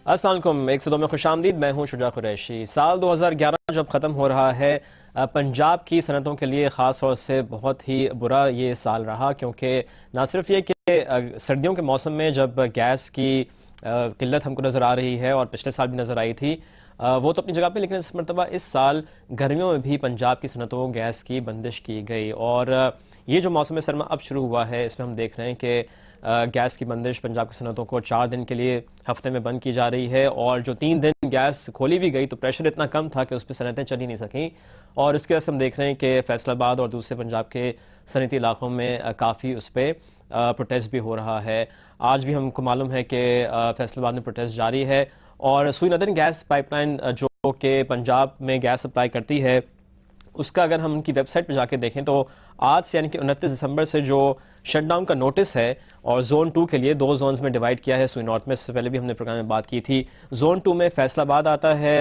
السلام علیکم، 102 میں خوش آمدید۔ میں ہوں شجاع قریشی۔ سال 2011 جب ختم ہو رہا ہے، پنجاب کی صنعتوں کے لیے خاص طور سے بہت ہی برا یہ سال رہا، کیونکہ نہ صرف یہ کہ سردیوں کے موسم میں جب گیس کی قلت ہم کو نظر آ رہی ہے اور پچھلے سال بھی نظر آئی تھی، وہ تو اپنی جگہ پہ، لیکن اس مرتبہ اس سال گرمیوں میں بھی پنجاب کی صنعتوں گیس کی بندش کی گئی۔ اور یہ جو موسم سرما اب شروع ہوا ہے، اس میں ہم دیکھ رہے ہیں کہ گیس کی بندش پنجاب کی صنعتوں کو 4 دن کے لیے ہفتے میں بند کی جا رہی ہے، اور جو 3 دن گیس کھولی بھی گئی تو پریشر اتنا کم تھا کہ اس پہ صنعتیں چل ہی نہیں سکیں، اور اس کے وجہ سے ہم دیکھ رہے ہیں کہ فیصل آباد اور دوسرے پنجاب کے صنعتی علاقوں میں کافی اس پہ پروٹیسٹ بھی ہو رہا ہے۔ آج بھی ہم کو معلوم ہے کہ فیصل آباد میں پروٹیسٹ جاری ہے، اور سوئی ندن گیس پائپ لائن جو کہ پنجاب میں گیس سپلائی کرتی ہے، اس کا اگر ہم ان کی ویب سائٹ پہ جا کے دیکھیں تو آج سے یعنی کہ 29 دسمبر سے جو شٹ ڈاؤن کا نوٹس ہے، اور زون 2 کے لیے 2 زونز میں ڈیوائیڈ کیا ہے سوئی نارتھ میں، اس سے پہلے بھی ہم نے پروگرام میں بات کی تھی۔ زون 2 میں فیصل آباد آتا ہے،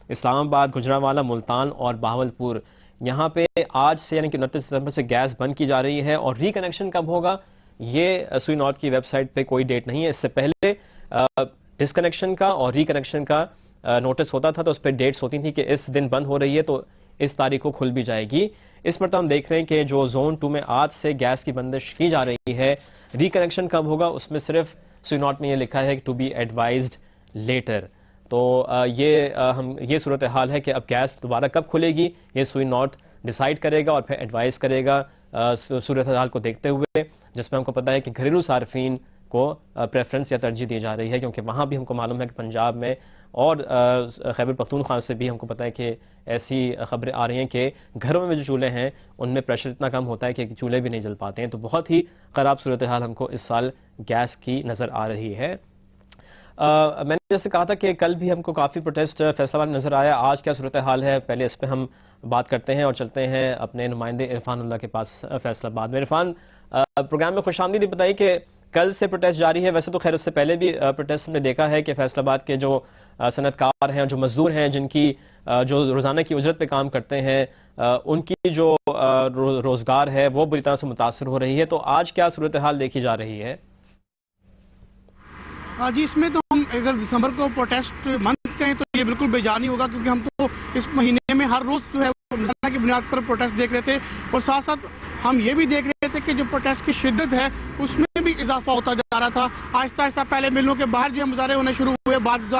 اسلام آباد، گجرانوالہ، ملتان اور بہاولپور۔ یہاں پہ آج سے یعنی کہ 29 دسمبر سے گیس بند کی جا رہی ہے، اور ری کنیکشن کب ہوگا یہ سوئی نارتھ کی ویب سائٹ پہ کوئی ڈیٹ نہیں ہے۔ اس سے پہلے ڈسکنیکشن کا اور ری کنیکشن کا نوٹس ہوتا تھا تو اس پہ ڈیٹس ہوتی تھیں کہ اس دن بند ہو رہی ہے تو اس تاریخ کو کھل بھی جائے گی۔ اس مرتبہ ہم دیکھ رہے ہیں کہ جو زون 2 میں آج سے گیس کی بندش کی جا رہی ہے، ری کنیکشن کب ہوگا اس میں صرف سوئی نارتھ میں یہ لکھا ہے ٹو بی ایڈوائزڈ لیٹر۔ تو یہ صورتحال ہے کہ اب گیس دوبارہ کب کھلے گی یہ سوئی نارتھ ڈیسائیڈ کرے گا اور پھر ایڈوائز کرے گا صورتحال کو دیکھتے ہوئے، جس میں ہم کو پتا ہے کہ گھریلو صارفین کو پریفرنس یا ترجیح دی جا رہی ہے، کیونکہ وہاں بھی ہم کو معلوم ہے کہ پنجاب میں اور خیبر پختونخوا سے بھی ہم کو پتا ہے کہ ایسی خبریں آ رہی ہیں کہ گھروں میں جو چولہے ہیں ان میں پریشر اتنا کم ہوتا ہے کہ چولہے بھی نہیں جل پاتے ہیں۔ تو بہت ہی خراب صورتحال ہم کو اس سال گیس کی نظر آ رہی ہے۔ میں نے جیسے کہا تھا کہ کل بھی ہم کو کافی پروٹیسٹ فیصل آباد نظر آیا۔ آج کیا صورتحال ہے پہلے اس پہ ہم بات کرتے ہیں اور چلتے ہیں اپنے نمائندے عرفان اللہ کے پاس فیصل آباد میں۔ عرفان، پروگرام میں خوش آمدید، بتائیے کہ کل سے پروٹیسٹ جاری ہے، ویسے تو خیر اس سے پہلے بھی پروٹیسٹ ہم نے دیکھا ہے کہ فیصل آباد کے جو صنعت کار ہیں، جو مزدور ہیں، جن کی جو روزانہ کی اجرت پہ کام کرتے ہیں، ان کی جو روزگار ہے وہ بری طرح سے متاثر ہو رہی ہے۔ تو آج کیا صورتحال دیکھی جا رہی ہے؟ جی، اس میں تو ہم اگر دسمبر کو پروٹیسٹ بند کریں تو یہ بالکل بے جانی ہوگا، کیونکہ ہم تو اس مہینے میں ہر روز جو ہے روزانہ کی بنیاد پر پروٹیسٹ دیکھ رہے تھے، اور ساتھ ساتھ ہم یہ بھی دیکھ رہے تھے کہ جو پروٹیسٹ کی شدت ہے اس میں بھی اضافہ ہوتا جا رہا تھا۔ آہستہ آہستہ پہلے ملوں کے باہر جو ہے مظاہرے ہونے شروع ہوئے، بعض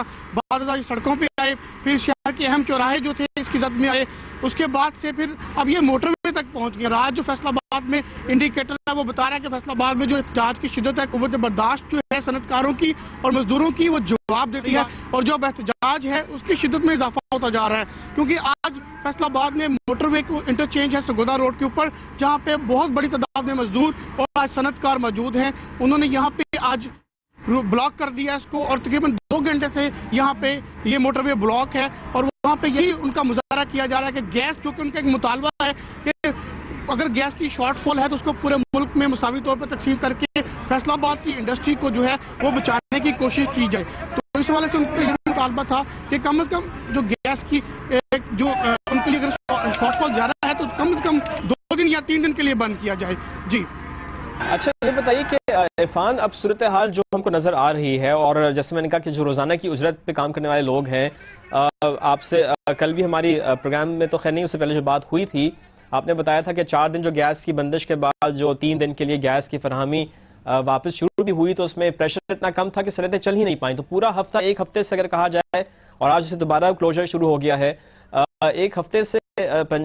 سڑکوں پہ آئے، پھر شہر کے اہم چوراہے جو تھے اس کی زد میں آئے، اس کے بعد سے پھر اب یہ موٹر وے تک پہنچ گیا۔ رات جو فیصل آباد میں انڈیکیٹر ہے وہ بتا رہا ہے کہ فیصل آباد میں جو احتجاج کی شدت ہے، قوت برداشت جو ہے صنعت کاروں کی اور مزدوروں کی، وہ جواب دیتی ہے، اور جو اب احتجاج ہے اس کی شدت میں اضافہ ہوتا جا رہا ہے، کیونکہ آج فیصل آباد میں موٹر وے کو انٹرچینج ہے سرگودا روڈ کے اوپر، جہاں پہ بہت بڑی تعداد میں مزدور اور آج صنعت کار موجود ہیں۔ انہوں نے یہاں پہ آج بلاک کر دیا اس کو، اور تقریباً 2 گھنٹے سے یہاں پہ یہ موٹر وے بلاک ہے، اور وہاں پہ یہی ان کا مظاہرہ کیا جا رہا ہے کہ گیس، جو کہ ان کا ایک مطالبہ ہے کہ اگر گیس کی شارٹ فال ہے تو اس کو پورے ملک میں مساوی طور پر تقسیم کر کے فیصل آباد کی انڈسٹری کو جو ہے وہ بچانے کی کوشش کی جائے۔ تو اس حوالے سے ان کا یہ مطالبہ تھا کہ کم از کم جو گیس کی جو ان کے لیے اگر شارٹ فال زیادہ ہے تو کم از کم 2 دن یا 3 دن کے لیے بند کیا جائے۔ جی اچھا، یہ بتائیے کہ عرفان، اب صورتحال جو ہم کو نظر آ رہی ہے، اور جیسے میں نے کہا کہ جو روزانہ کی اجرت پہ کام کرنے والے لوگ ہیں، آپ سے کل بھی ہماری پروگرام میں تو خیر نہیں، اس سے پہلے جو بات ہوئی تھی آپ نے بتایا تھا کہ 4 دن جو گیس کی بندش کے بعد جو 3 دن کے لیے گیس کی فراہمی واپس شروع بھی ہوئی تو اس میں پریشر اتنا کم تھا کہ صنعتیں چل ہی نہیں پائیں۔ تو پورا ہفتہ، ایک ہفتے سے اگر کہا جائے، اور آج سے دوبارہ کلوزر شروع ہو گیا ہے، ایک ہفتے سے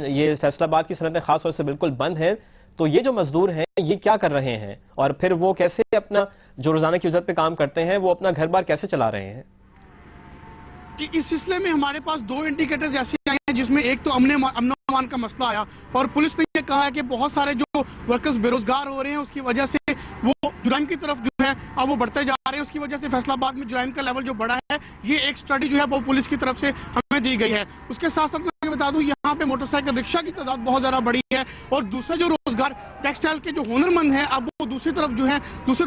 یہ فیصل آباد کی صنعتیں خاص طور سے بالکل بند ہیں، تو یہ جو مزدور ہیں یہ کیا کر رہے ہیں، اور پھر وہ کیسے اپنا جو روزانہ کی اجرت پہ کام کرتے ہیں وہ اپنا گھر بار کیسے چلا رہے ہیں؟ اس سلسلے میں ہمارے پاس 2 انڈیکیٹرز ایسے آئے ہیں، جس میں ایک تو امن و امان کا مسئلہ آیا، اور پولیس نے یہ کہا ہے کہ بہت سارے جو ورکرز بے روزگار ہو رہے ہیں، اس کی وجہ سے وہ جرائم کی طرف جو ہے اب وہ بڑھتے جا رہے ہیں، اس کی وجہ سے فیصل آباد میں جرائم کا لیول جو بڑھا ہے، یہ ایک سٹڈی جو ہے وہ پولیس کی طرف سے ہمیں دی گئی ہے۔ اس کے ساتھ ساتھ میں بتا دوں یہاں پہ موٹر سائیکل رکشہ کی تعداد بہت زیادہ بڑی ہے، اور دوسرے جو روزگار ٹیکسٹائل کے جو ہنر مند ہیں اب وہ دوسری طرف جو ہے دوسرے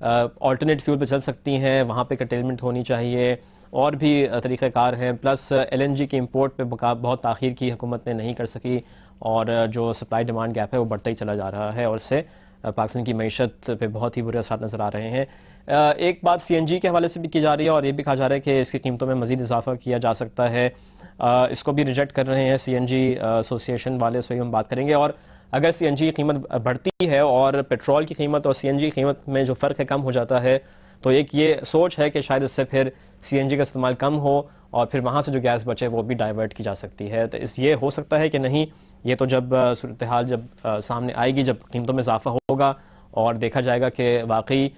آلٹرنیٹ فیول پہ چل سکتی ہیں، وہاں پہ کرٹیلمنٹ ہونی چاہیے، اور بھی طریقہ کار ہیں. پلس ایل این جی کی امپورٹ پہ بہت تاخیر کی حکومت نے نہیں کر سکی، اور جو سپلائی ڈیمانڈ گیپ ہے وہ بڑھتا ہی چلا جا رہا ہے، اور اس سے پاکستان کی معیشت پہ بہت ہی برے اثرات نظر آ رہے ہیں. ایک بات سی این جی کے حوالے سے بھی کی جا رہی ہے، اور یہ بھی کہا جا رہا ہے کہ اس کی قیمتوں میں مزید اضافہ کیا جا سکتا ہے. اس کو بھی ریجیکٹ کر رہے ہیں سی این جی ایسوسی ایشن والے، اس پہ ہم بات کریں گے. اور اگر سی این جی کی قیمت بڑھتی ہے اور پیٹرول کی قیمت اور سی این جی کی قیمت میں جو فرق ہے کم ہو جاتا ہے، تو ایک یہ سوچ ہے کہ شاید اس سے پھر سی این جی کا استعمال کم ہو، اور پھر وہاں سے جو گیس بچے وہ بھی ڈائیورٹ کی جا سکتی ہے. تو یہ ہو سکتا ہے کہ نہیں، یہ تو جب صورتحال جب سامنے آئے گی، جب قیمتوں میں اضافہ ہوگا اور دیکھا جائے گا کہ واقعی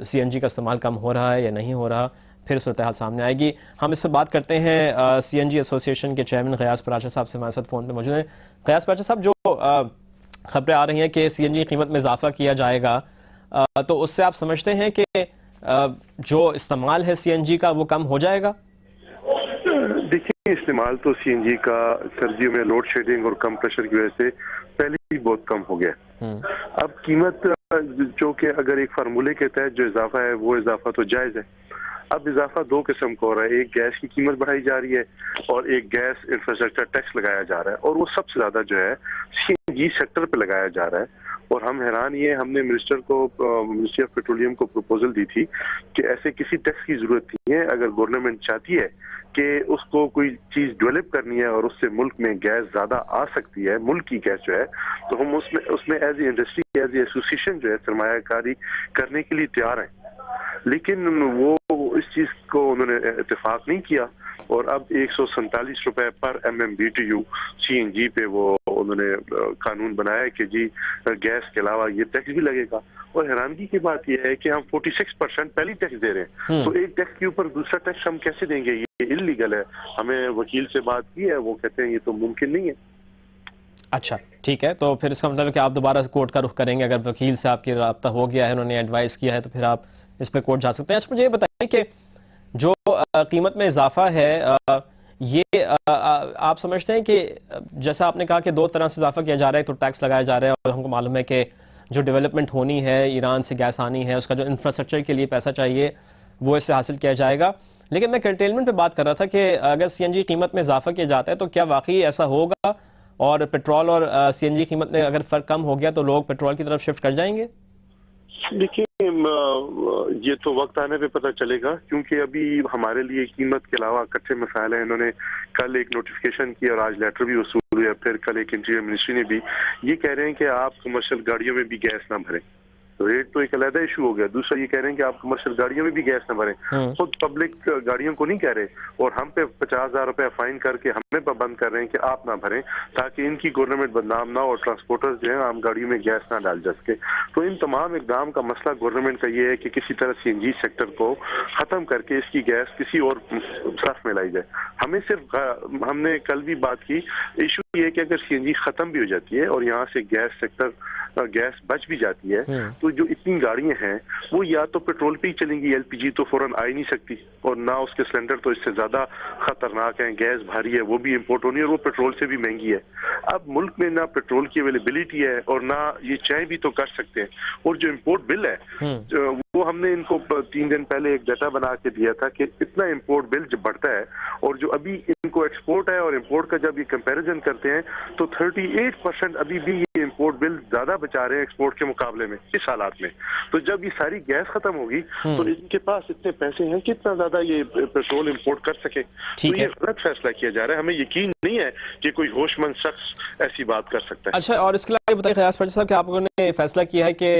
سی این جی کا استعمال کم ہو رہا ہے یا نہیں ہو رہا، پھر صورتحال سامنے آئے گی. ہم اس پر بات کرتے ہیں سی این جی ایسوسی ایشن کے چیئرمین غیاث پراچا صاحب سے ہمارے ساتھ فون پہ موجود ہیں. غیاث پراچا صاحب، جو خبریں آ رہی ہیں کہ سی این جی قیمت میں اضافہ کیا جائے گا، تو اس سے آپ سمجھتے ہیں کہ جو استعمال ہے سی این جی کا وہ کم ہو جائے گا؟ دیکھیں، استعمال تو سی این جی کا سردیوں میں لوڈ شیڈنگ اور کم پریشر کی وجہ سے پہلے ہی بہت کم ہو گیا. اب قیمت جو کہ اگر ایک فارمولے کے تحت جو اضافہ ہے وہ اضافہ تو جائز ہے. اب اضافہ دو قسم کا ہو رہا ہے، ایک گیس کی قیمت بڑھائی جا رہی ہے اور ایک گیس انفراسٹرکچر ٹیکس لگایا جا رہا ہے، اور وہ سب سے زیادہ جو ہے سی این جی سیکٹر پہ لگایا جا رہا ہے. اور ہم حیران یہ ہم نے منسٹری آف پیٹرولیم کو پروپوزل دی تھی کہ ایسے کسی ٹیکس کی ضرورت نہیں ہے. اگر گورنمنٹ چاہتی ہے کہ اس کو کوئی چیز ڈیولپ کرنی ہے اور اس سے ملک میں گیس زیادہ آ سکتی ہے، ملک کی گیس جو ہے، تو ہم اس میں as a industry, as a association جو ہے سرمایہ کاری کرنے کے لیے تیار ہیں. لیکن وہ اس چیز کو انہوں نے اتفاق نہیں کیا، اور اب 147 روپے پر M M B T U C N G پہ وہ انہوں نے قانون بنایا کہ جی گیس کے علاوہ یہ ٹیکس بھی لگے گا. اور حیرانگی کی بات یہ ہے کہ ہم 46% پہلی ٹیکس دے رہے ہیں، تو ایک ٹیکس کے اوپر دوسرا ٹیکس ہم کیسے دیں گے؟ یہ انلیگل ہے. ہمیں وکیل سے بات کی ہے، وہ کہتے ہیں یہ تو ممکن نہیں ہے. اچھا ٹھیک ہے، تو پھر اس کا مطلب ہے کہ آپ دوبارہ کورٹ کا رخ کریں گے. اگر وکیل سے آپ کی رابطہ ہو گیا ہے، انہوں نے ایڈوائز کیا ہے، تو پھر آپ اس پہ کورٹ جا سکتے ہیں. اچھا، مجھے یہ بتائیں کہ جو قیمت میں اضافہ ہے، یہ آپ سمجھتے ہیں کہ جیسا آپ نے کہا کہ دو طرح سے اضافہ کیا جا رہا ہے، تو ٹیکس لگایا جا رہا ہے، اور ہم کو معلوم ہے کہ جو ڈیولپمنٹ ہونی ہے، ایران سے گیس آنی ہے، اس کا جو انفراسٹرکچر کے لیے پیسہ چاہیے وہ اس سے حاصل کیا جائے گا. لیکن میں کرٹیلمنٹ پہ بات کر رہا تھا کہ اگر سی این جی قیمت میں اضافہ کیا جاتا ہے تو کیا واقعی ایسا ہوگا، اور پیٹرول اور سی این جی قیمت میں اگر فرق کم ہو گیا تو لوگ پیٹرول کی طرف شفٹ کر جائیں گے؟ دیکھیں، یہ تو وقت آنے پہ پتہ چلے گا، کیونکہ ابھی ہمارے لیے قیمت کے علاوہ کچے مسائل ہیں. انہوں نے کل ایک نوٹیفیکیشن کی اور آج لیٹر بھی وصول ہوئی، پھر کل ایک انٹیریئر منسٹری نے بھی یہ کہہ رہے ہیں کہ آپ کمرشل گاڑیوں میں بھی گیس نہ بھریں. ریٹ تو ایک علیحدہ ایشو ہو گیا. دوسرا یہ کہہ رہے ہیں کہ آپ کمرشل گاڑیوں میں بھی گیس نہ بھریں. خود پبلک گاڑیوں کو نہیں کہہ رہے، اور ہم پہ 50,000 روپے فائن کر کے ہمیں پابند کر رہے ہیں کہ آپ نہ بھریں، تاکہ ان کی گورنمنٹ بدنام نہ ہو اور ٹرانسپورٹرز جو ہیں عام گاڑیوں میں گیس نہ ڈال جا سکے. تو ان تمام اقدام کا مسئلہ گورنمنٹ کا یہ ہے کہ کسی طرح سی این جی سیکٹر کو ختم کر کے اس کی گیس کسی اور صرف میں لائی جائے. ہمیں صرف ہم نے کل بھی بات کی، ایشو یہ ہے کہ اگر سی این جی ختم بھی ہو جاتی ہے اور یہاں سے گیس سیکٹر گیس بچ بھی جاتی ہے، تو جو اتنی گاڑیاں ہیں وہ یا تو پیٹرول پہ ہی چلیں گی. ایل پی جی تو فوراً آ ہی نہیں سکتی، اور نہ اس کے سلنڈر تو اس سے زیادہ خطرناک ہیں. گیس بھاری ہے، وہ بھی امپورٹ ہونی ہے، اور وہ پیٹرول سے بھی مہنگی ہے. اب ملک میں نہ پیٹرول کی اویلیبلٹی ہے اور نہ یہ چاہیں بھی تو کر سکتے ہیں. اور جو امپورٹ بل ہے وہ ہم نے ان کو 3 دن پہلے ایک ڈیٹا بنا کے دیا تھا کہ اتنا امپورٹ بل جب بڑھتا ہے، اور جو ابھی ان کو ایکسپورٹ ہے اور امپورٹ کا جب یہ کمپیریزن کرتے ہیں تو 38% ابھی بھی یہ امپورٹ بل زیادہ بچا رہے ہیں ایکسپورٹ کے مقابلے میں اس حالات میں. تو جب یہ ساری گیس ختم ہوگی تو ان کے پاس اتنے پیسے ہیں کہ اتنا زیادہ یہ پیٹرول امپورٹ کر سکے. تو یہ غلط فیصلہ کیا جا رہا ہے. ہمیں یقین نہیں ہے کہ کوئی ہوش مند شخص ایسی بات کر سکتا ہے. اچھا، اور اس کے علاوہ بتائیے غیاث پراچا صاحب کہ آپ لوگوں نے فیصلہ کیا ہے کہ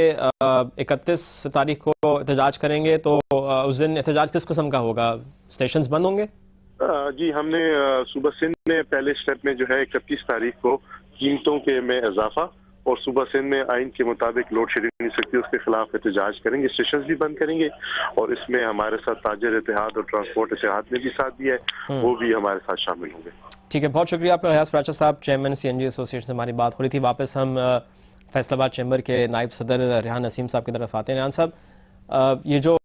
31 تاریخ کو احتجاج کریں گے، تو اس دن احتجاج کس قسم کا ہوگا؟ اسٹیشنز بند ہوں گے؟ جی، ہم نے صوبہ سندھ میں پہلے اسٹیپ میں جو ہے 31 تاریخ کو قیمتوں کے میں اضافہ، اور صوبہ سندھ میں آئین کے مطابق لوڈ شیڈنگ نہیں سکتی، اس کے خلاف احتجاج کریں گے. اسٹیشنز بھی بند کریں گے، اور اس میں ہمارے ساتھ تاجر اتحاد اور ٹرانسپورٹ اتحاد نے بھی ساتھ دیا ہے، وہ بھی ہمارے ساتھ شامل ہوں گے. ٹھیک ہے، بہت شکریہ آپ کا غیاث پراچا صاحب، چیئرمین سی این جی ایسوسی ایشن سے ہماری بات ہو رہی تھی. واپس ہم فیصل آباد چیمبر کے نائب صدر ریحان نسیم صاحب کی طرف آتے ہیں. ریحان صاحب، یہ جو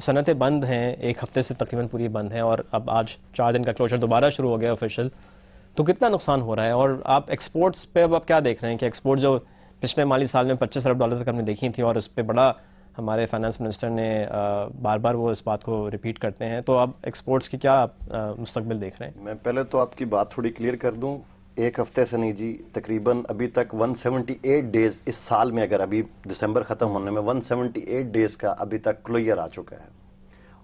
صنعتیں بند ہیں، ایک ہفتے سے تقریباً پوری بند ہیں، اور اب آج 4 دن کا کلوزر دوبارہ شروع ہو گیا آفیشیل، تو کتنا نقصان ہو رہا ہے؟ اور آپ ایکسپورٹس پہ اب آپ کیا دیکھ رہے ہیں کہ ایکسپورٹ جو پچھلے مالی سال میں $25 ارب تک ہم نے دیکھی تھی، اور اس پہ بڑا ہمارے فائنانس منسٹر نے بار بار وہ اس بات کو ریپیٹ کرتے ہیں، تو اب ایکسپورٹس کی کیا مستقبل دیکھ رہے ہیں؟ میں پہلے تو آپ کی بات تھوڑی کلیئر کر دوں. ایک ہفتے سے نہیں جی، تقریباً ابھی تک 178 ڈیز اس سال میں، اگر ابھی دسمبر ختم ہونے میں 178 ڈیز کا ابھی تک کلیئر آ چکا ہے.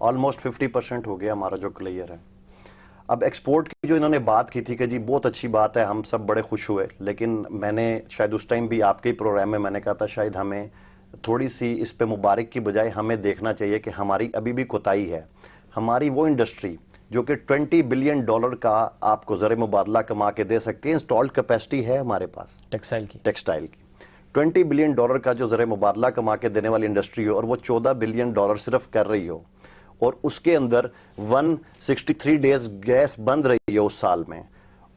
آلموسٹ 50% ہو گیا ہمارا جو کلیئر ہے. اب ایکسپورٹ کی جو انہوں نے بات کی تھی کہ جی بہت اچھی بات ہے، ہم سب بڑے خوش ہوئے، لیکن میں نے شاید اس ٹائم بھی آپ کے پروگرام میں نے کہا تھا شاید ہمیں تھوڑی سی اس پہ مبارک کی بجائے ہمیں دیکھنا چاہیے کہ ہماری ابھی بھی کوتاہی ہے. ہماری وہ انڈسٹری جو کہ $20 بلین کا آپ کو زر مبادلہ کما کے دے سکتی ہے، انسٹالڈ کیپیسٹی ہے ہمارے پاس ٹیکسٹائل کی. $20 بلین کا جو زر مبادلہ کما کے دینے والی انڈسٹری ہو، اور وہ $14 بلین صرف کر رہی ہو، اور اس کے اندر 163 ڈیز گیس بند رہی ہے اس سال میں،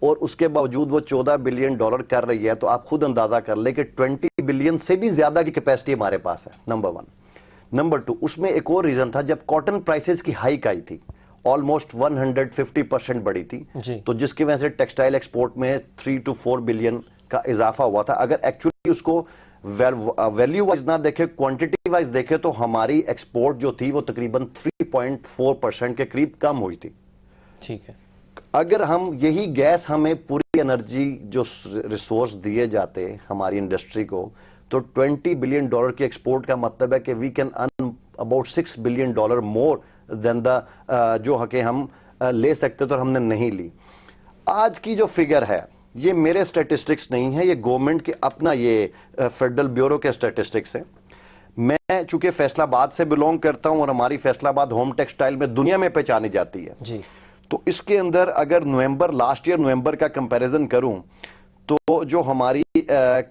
اور اس کے باوجود وہ $14 بلین کر رہی ہے، تو آپ خود اندازہ کر لیں کہ 20 بلین سے بھی زیادہ کی کیپیسٹی ہمارے پاس ہے. نمبر 1. نمبر 2، اس میں ایک اور ریزن تھا، جب کاٹن پرائسز کی ہائیک آئی تھی، آلموسٹ 150% بڑی تھی، تو جس کی وجہ سے ٹیکسٹائل ایکسپورٹ میں 3 to 4 بلین کا اضافہ ہوا تھا. اگر ایکچولی اس کو ویلیو وائز نہ دیکھے، کوانٹٹی وائز دیکھے، تو ہماری ایکسپورٹ جو تھی وہ تقریباً 3.4% کے قریب کم ہوئی تھی. ٹھیک ہے. اگر ہم یہی گیس ہمیں پوری انرجی جو ریسورس دیے جاتے ہماری انڈسٹری کو، تو $20 بلین کی ایکسپورٹ کا مطلب ہے کہ we can earn about $6 billion more than the جو کہ ہم لے سکتے تو ہم نے نہیں لی. آج کی جو فگر ہے، یہ میرے سٹیٹسٹکس نہیں ہے، یہ گورنمنٹ کے اپنا یہ فیڈرل بیورو کے سٹیٹسٹکس ہیں. میں چونکہ فیصل آباد سے بلونگ کرتا ہوں، اور ہماری فیصل آباد ہوم ٹیکسٹائل میں دنیا میں پہچانی جاتی ہے جی، تو اس کے اندر اگر لاسٹ ایئر نومبر کا کمپیریزن کروں، تو جو ہماری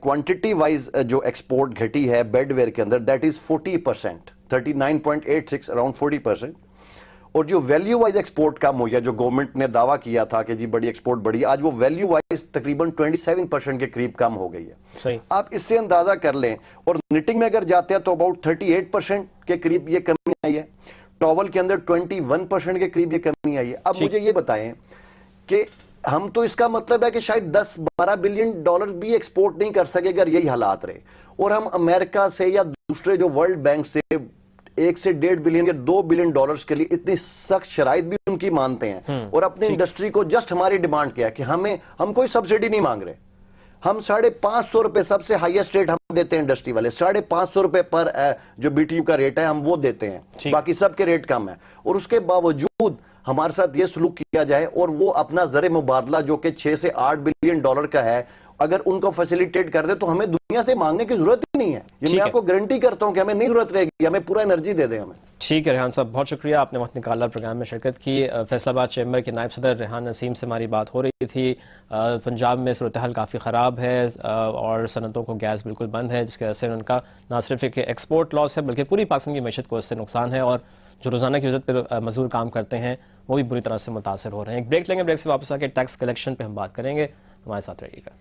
کوانٹٹی وائز جو ایکسپورٹ گھٹی ہے بیڈ ویئر کے اندر، دیٹ از 40%، 39.86 اراؤنڈ 40%. اور جو ویلیو وائز ایکسپورٹ کم ہوئی ہے، جو گورنمنٹ نے دعویٰ کیا تھا کہ جی بڑی ایکسپورٹ بڑی، آج وہ ویلیو وائز تقریباً 27% کے قریب کم ہو گئی ہے. صحیح. آپ اس سے اندازہ کر لیں. اور نیٹنگ میں اگر جاتے ہیں تو اباؤٹ 38% کے قریب یہ کمی آئی ہے. ٹاول کے اندر 21% کے قریب یہ کمی آئی ہے. اب مجھے یہ بتائیں کہ ہم تو اس کا مطلب ہے کہ شاید $10-12 بلین بھی ایکسپورٹ نہیں کر سکے اگر یہی حالات رہے، اور ہم امریکہ سے یا دوسرے جو ورلڈ بینک سے 1 سے 1.5 بلین یا $2 بلین کے لیے اتنی سخت شرائط بھی ان کی مانتے ہیں، اور اپنی انڈسٹری کو جسٹ ہماری ڈیمانڈ کیا ہے کہ ہم کوئی سبسڈی نہیں مانگ رہے. ہم $550 سب سے ہائیسٹ ریٹ ہم دیتے ہیں انڈسٹری والے، $550 پر جو BTU کا ریٹ ہے ہم وہ دیتے ہیں، باقی سب کے ریٹ کم ہیں. اور اس کے باوجود ہمارے ساتھ یہ سلوک کیا جائے، اور وہ اپنا زر مبادلہ جو کہ 6 سے 8 بلین کا ہے، اگر ان کو فیسیلیٹیٹ کر دے تو ہمیں دنیا سے مانگنے کی ضرورت ہی نہیں ہے. یہ میں آپ کو گارنٹی کرتا ہوں کہ ہمیں نہیں ضرورت رہے گی، ہمیں پورا انرجی دے دیں ہمیں. ٹھیک ہے ریحان صاحب، بہت شکریہ، آپ نے وقت نکالا پروگرام میں شرکت کی. فیصل آباد چیمبر کے نائب صدر ریحان نسیم سے ہماری بات ہو رہی تھی. پنجاب میں صورتحال کافی خراب ہے، اور صنعتوں کو گیس بالکل بند ہے، جس کی وجہ سے ان کا نہ صرف ایک ایکسپورٹ لاس ہے بلکہ پوری پاکستان کی معیشت کو اس سے نقصان ہے، اور جو روزانہ کی ضرورت پر مزدور کام کرتے ہیں وہ بھی بری طرح سے متاثر ہو رہے ہیں. ایک بریک لیں گے، بریک سے واپس آ کے ٹیکس کلیکشن پہ ہم بات کریں گے. ہمارے ساتھ رہیے گا.